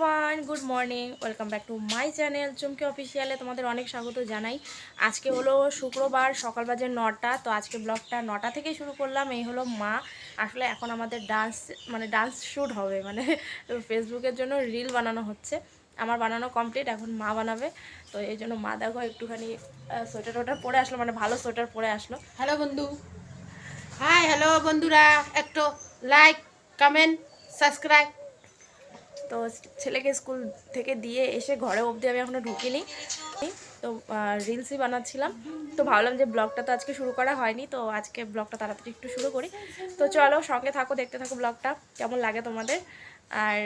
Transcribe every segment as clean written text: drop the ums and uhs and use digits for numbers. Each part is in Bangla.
Everyone, good morning, welcome back to my channel Chumki অফিসিয়ালে তোমাদের অনেক স্বাগত জানাই। আজকে হলো শুক্রবার, সকাল বাজে 9টা। তো আজকে ব্লগটা 9টা থেকেই শুরু করলাম। এই হলো মা। আসলে এখন আমাদের ডান্স শ্যুট হবে, ফেসবুকের জন্য রিল বানানো হচ্ছে। আমার বানানো কমপ্লিট, এখন মা বানাবে। তো এই জন্য মা দেখো একটুখানি সোয়েটার পরে আসলো, ভালো সোয়েটার পরে আসলো। হ্যালো বন্ধু, হাই হ্যালো বন্ধুরা, একটু লাইক কমেন্ট সাবস্ক্রাইব। তো ছেলেকে স্কুল থেকে দিয়ে এসে ঘরে অবধি আমি এখনও ঢুকিনি। তো রিলসই বানাচ্ছিলাম। তো ভাবলাম যে ব্লগটা তো আজকে শুরু করা হয়নি, তো আজকে ব্লগটা তাড়াতাড়ি একটু শুরু করি। তো চলো সঙ্গে থাকো, দেখতে থাকো ব্লগটা কেমন লাগে তোমাদের। আর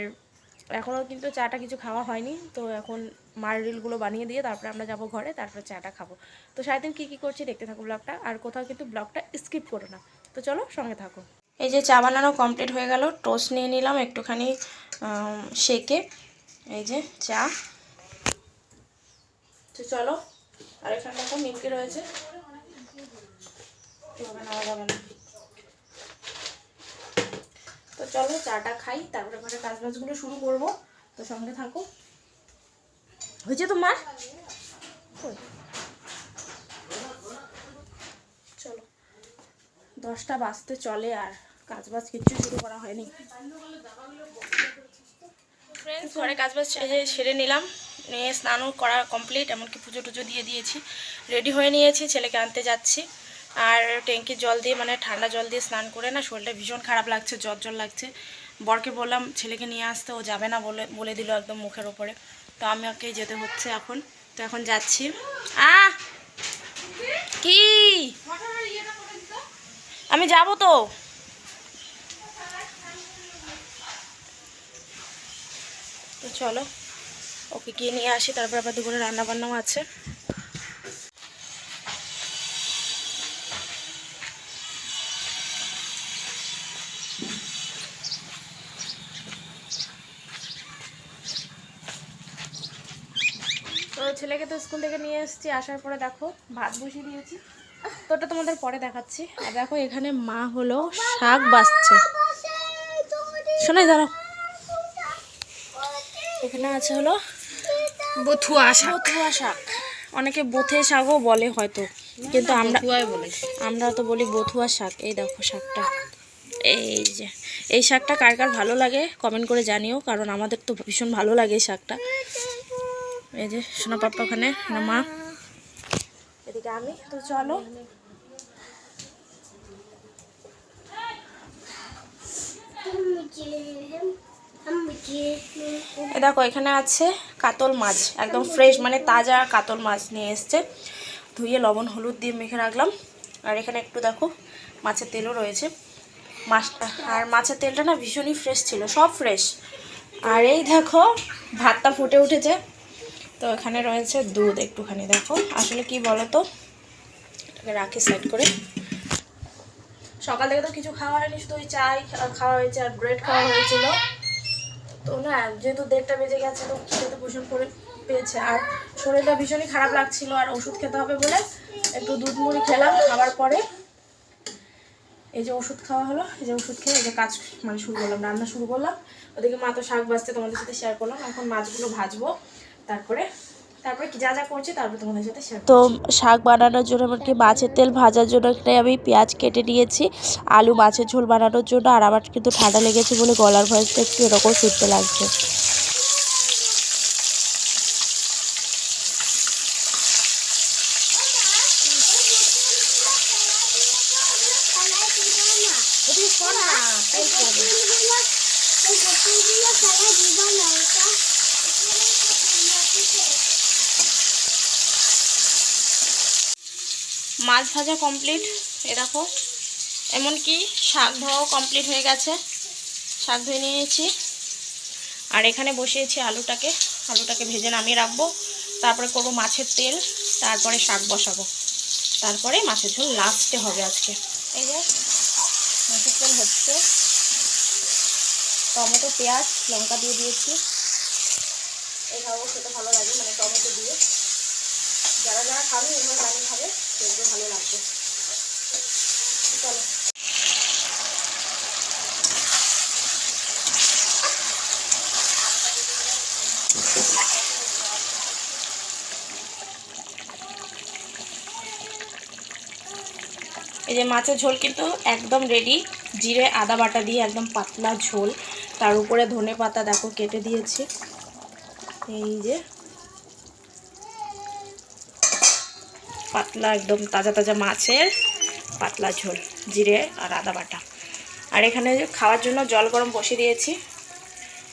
এখনও কিন্তু চাটা কিছু খাওয়া হয়নি। তো এখন মার রিলগুলো বানিয়ে দিয়ে তারপরে আমরা যাব ঘরে, তারপরে চাটা খাবো। তো সারাদিন কী করছি দেখতে থাকো ব্লগটা, আর কোথাও কিন্তু ব্লগটা স্কিপ করো না। তো চলো সঙ্গে থাকো। এই যে চা বানানো কমপ্লিট হয়ে গেল, টোস্ট নিয়ে নিলাম একটুখানি শেকে। এই যে চা। তো চলো, আর এখানে দেখো নিমকি রয়েছে, নেওয়া যাবে না। তো চলো চাটা খাই, তারপরে ঘরে কাজবাজগুলো শুরু করবো। তো সঙ্গে থাকো। হয়েছে তোমার? চলো, 10টা বাজতে চলে আর কাজবাজ কিচ্ছু শুরু করা হয়নি। ফ্রেন্ডস, ঘরে কাজবাজ সেরে নিলাম, নিয়ে স্নানও করা কমপ্লিট, এমনকি পুজো টুজো দিয়ে দিয়েছি, রেডি হয়ে নিয়েছি, ছেলেকে আনতে যাচ্ছি। আর ট্যাঙ্কির জল দিয়ে ঠান্ডা জল দিয়ে স্নান করে না শরীরটা ভীষণ খারাপ লাগছে, জ্বর লাগছে। বরকে বললাম ছেলেকে নিয়ে আসতে, ও যাবে না বলে দিল একদম মুখের ওপরে। তো আমাকেই যেতে হচ্ছে এখন। তো এখন যাচ্ছি। কি আমি যাব তো। তো চলো ওকে গিয়ে নিয়ে আসি, তারপর আবার দুপুরে রান্নাবান্নাও আছে। তো ছেলেকে তো স্কুল থেকে নিয়ে এসেছি, আসার পরে দেখো ভাত বসিয়ে দিয়েছি। তো ওটা তোমাদের পরে দেখাচ্ছি। আর দেখো এখানে মা হলো শাক বাছছে। শোনাই দাঁড়াও, এখানে আছে হলো বথুয়া শাক। বথুয়া শাক, অনেকে বোথে শাকও বলে হয়তো, কিন্তু আমরা তো বলি বথুয়া শাক। এই দেখো শাকটা, এই যে এই শাকটা কার কার ভালো লাগে কমেন্ট করে জানিও, কারণ আমাদের তো ভীষণ ভালো লাগে এই শাকটা। এই যে সোনা পাপ্পা ওখানে, মা এদিকে আমি। তো চলো দেখো এখানে আছে কাতল মাছ, একদম ফ্রেশ তাজা কাতল মাছ নিয়ে এসছে, ধুয়ে লবণ হলুদ দিয়ে মেখে রাখলাম। আর এখানে একটু দেখো মাছের তেলও রয়েছে, মাছটা আর মাছের তেলটা না ভীষণই ফ্রেশ ছিল, সব ফ্রেশ। আর এই দেখো ভাতটা ফুটে উঠেছে। তো এখানে রয়েছে দুধ একটুখানি, দেখো আসলে কি বলো তো, এটাকে রাখি সাইড করে। সকাল থেকে তো কিছু খাওয়া হয়নি, শুধু ওই চাই খাওয়া হয়েছে আর ব্রেড খাওয়া হয়েছিল। তো না যেহেতু 1:30 বেজে গেছে, তো খেতে ভীষণ করে পেয়েছে, আর শরীরটা ভীষণই খারাপ লাগছিল, আর ওষুধ খেতে হবে বলে একটু দুধ মুড়ি খেলাম। খাওয়ার পরে এই যে ওষুধ খাওয়া হলো, এই যে ওষুধ খেয়ে এই যে কাজ শুরু করলাম, রান্না শুরু করলাম। ওদিকে মা তো শাক ভাজতে তোমাদের সাথে শেয়ার করলাম, এখন মাছগুলো ভাজবো, তারপরে কি যা যা করছি তারপর তোমাদের সাথে শেয়ার। তো শাক বানানোর জন্য এমনকি মাছের তেল ভাজার জন্য এখানে আমি পেঁয়াজ কেটে নিয়েছি, আলু মাছের ঝোল বানানোর জন্য। আর আমার কিন্তু ঠান্ডা লেগেছে বলে গলার ভয়েসটা একটু এরকম শুনতে লাগছে। মাছ ভাজা কমপ্লিট, এ দেখো এমনকি শাক ধোয়াও কমপ্লিট হয়ে গেছে, শাক ধুয়ে নিয়েছি। আর এখানে বসিয়েছি আলুটাকে ভেজে নামিয়ে রাখবো, তারপরে করবো মাছের তেল, তারপরে শাক বসাবো, তারপরে মাছের ঝোল লাস্টে হবে আজকে। এই যে মাছের তেল হচ্ছে, টমেটো পেঁয়াজ লঙ্কা দিয়ে দিয়েছি, এইভাবেও খেতে ভালো লাগে, টমেটো দিয়ে। যারা যারা খাবে এইভাবে বানিয়ে খাবে, সেগুলো ভালো লাগবে। চলো এই যে মাছের ঝোল কিন্তু একদম রেডি, জিরে আদা বাটা দিয়ে একদম পাতলা ঝোল, তার উপরে ধনে পাতা দেখো কেটে দিয়েছি। এই যে পাতলা একদম তাজা তাজা মাছের পাতলা ঝোল, জিরে আর আদা বাটা। আর এখানে খাওয়ার জন্য জল গরম বসিয়ে দিয়েছি,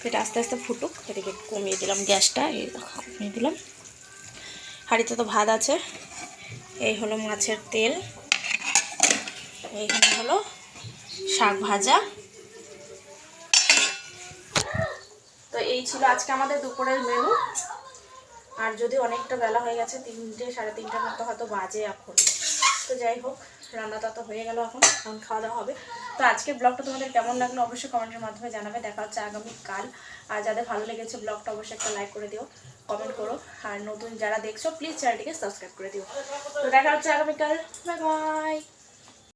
এটা আস্তে আস্তে ফুটুক। এদিকে কমিয়ে দিলাম গ্যাসটা, এই কমিয়ে দিলাম। হাঁড়িতে তো ভাত আছে। এই হলো মাছের তেল, এইখানে হলো শাক ভাজা। তো এই ছিল আজকে আমাদের দুপুরের মেনু। আর যদি অনেকটা বেলা হয়ে গেছে, 3টে সাড়ে 3টার মতো হয়তো বাজে এখন। তো যাই হোক, রান্নাটা তো হয়ে গেল, এখন খাওয়া দাওয়া হবে। তো আজকের ব্লগটা তোমাদের কেমন লাগলো অবশ্যই কমেন্টের মাধ্যমে জানাবে। দেখা হচ্ছে আগামীকাল। আর যাদের ভালো লেগেছে ব্লগটা অবশ্যই একটা লাইক করে দিও, কমেন্ট করো। আর নতুন যারা দেখছো প্লিজ চ্যানেলটিকে সাবস্ক্রাইব করে দিও। তো দেখা হচ্ছে আগামীকাল। Bye bye.